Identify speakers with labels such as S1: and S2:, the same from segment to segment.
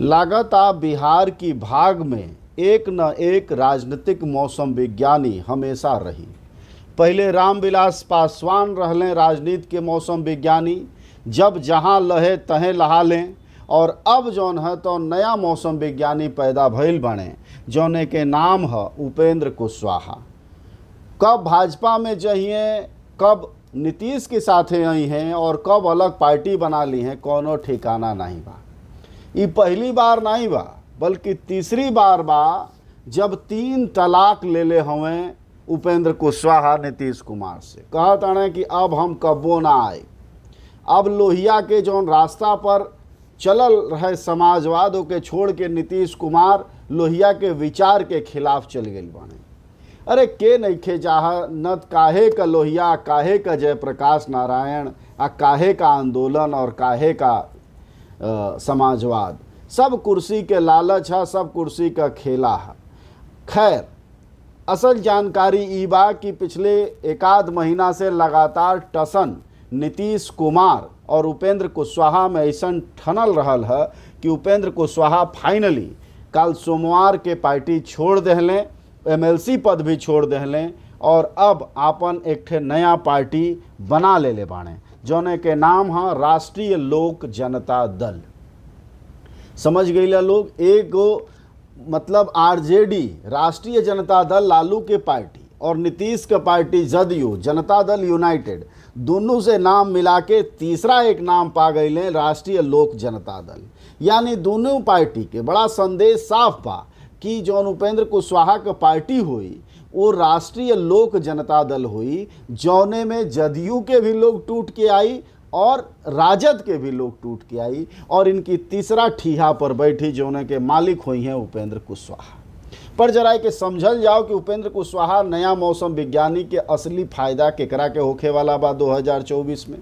S1: लागत आ बिहार की भाग में एक न एक राजनीतिक मौसम विज्ञानी हमेशा रही। पहले रामविलास पासवान रहलें राजनीति के मौसम विज्ञानी, जब जहाँ लहे तहें लहा लें। और अब जौन है तो नया मौसम विज्ञानी पैदा भइल बने, जौने के नाम है उपेंद्र कुशवाहा। कब भाजपा में जइए, कब नीतीश के साथे आई हैं और कब अलग पार्टी बना ली हैं, कोनो ठिकाना नहीं बा। ये पहली बार नहीं बा बल्कि तीसरी बार बा जब 3 तलाक ले ले हवें उपेंद्र कुशवाहा नीतीश कुमार से। कहत आने कि अब हम कब्बो ना आए। अब लोहिया के जौन रास्ता पर चलल रहे समाजवाद के छोड़ के नीतीश कुमार लोहिया के विचार के खिलाफ चल गए बाने। अरे के नइखे चाहत काहे का लोहिया, काहे का जयप्रकाश नारायण, आ काहे का आंदोलन और काहे का समाजवाद। सब कुर्सी के लालच है, सब कुर्सी का खेला है। खैर, असल जानकारी ई बा कि पिछले एकाध महीना से लगातार टसन नीतीश कुमार और उपेंद्र कुशवाहा में ऐसा ठनल रहल है कि उपेंद्र कुशवाहा फाइनली कल सोमवार के पार्टी छोड़ देहलें, एमएलसी पद भी छोड़ देहलें और अब आपन एक ठे नया पार्टी बना ले बाणे, जौने के नाम है राष्ट्रीय लोक जनता दल। समझ गईला लोग, एगो मतलब आरजेडी राष्ट्रीय जनता दल लालू के पार्टी और नीतीश का पार्टी जदयू जनता दल यूनाइटेड, दोनों से नाम मिला के तीसरा एक नाम पा गए राष्ट्रीय लोक जनता दल। यानी दोनों पार्टी के बड़ा संदेश साफ बा कि जौन उपेंद्र कुशवाहा का पार्टी हुई वो राष्ट्रीय लोक जनता दल हुई, जौने में जदयू के भी लोग टूट के आई और राजद के भी लोग टूट के आई और इनकी तीसरा ठीहा पर बैठी, जौने के मालिक हुई हैं उपेंद्र कुशवाहा। पर जरा के समझल जाओ कि उपेंद्र कुशवाहा नया मौसम विज्ञानी के असली फायदा केकरा के होखे वाला बा 2024 में।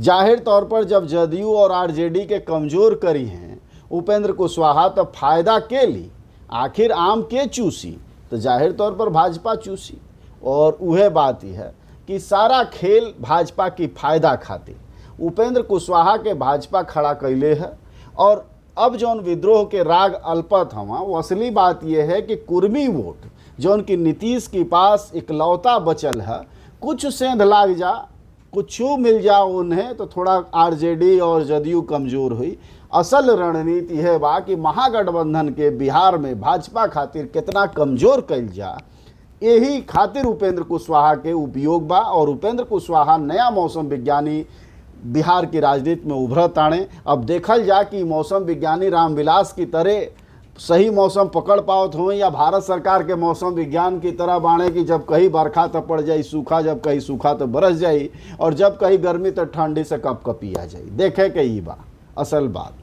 S1: जाहिर तौर पर जब जदयू और आरजेडी के कमज़ोर करी हैं उपेंद्र कुशवाहा, तो फायदा के ली, आखिर आम के चूसी, तो जाहिर तौर पर भाजपा चूसी। और वह बात ही है कि सारा खेल भाजपा की फायदा खातिर उपेंद्र कुशवाहा के भाजपा खड़ा कैले है। और अब जौन विद्रोह के राग अल्पत हवा, वो असली बात यह है कि कुर्मी वोट जौन की नीतीश के पास इकलौता बचल है, कुछ सेंध लाग जा, कुछ मिल जा उन्हें, तो थोड़ा आरजेडी और जदयू कमज़ोर हुई। असल रणनीति है बा कि महागठबंधन के बिहार में भाजपा खातिर कितना कमज़ोर कैल जा, यही खातिर उपेंद्र कुशवाहा के उपयोग बा। और उपेंद्र कुशवाहा नया मौसम विज्ञानी बिहार की राजनीति में उभरत आने। अब देखल जा कि मौसम विज्ञानी रामविलास की तरह सही मौसम पकड़ पावत हो या भारत सरकार के मौसम विज्ञान की तरह बाणे कि जब कहीं बरखा तो पड़ जाए सूखा, जब कहीं सूखा तो बरस जाए, और जब कहीं गर्मी तो ठंडी से कप कपी आ जाए। देखे के ई बा असल बात।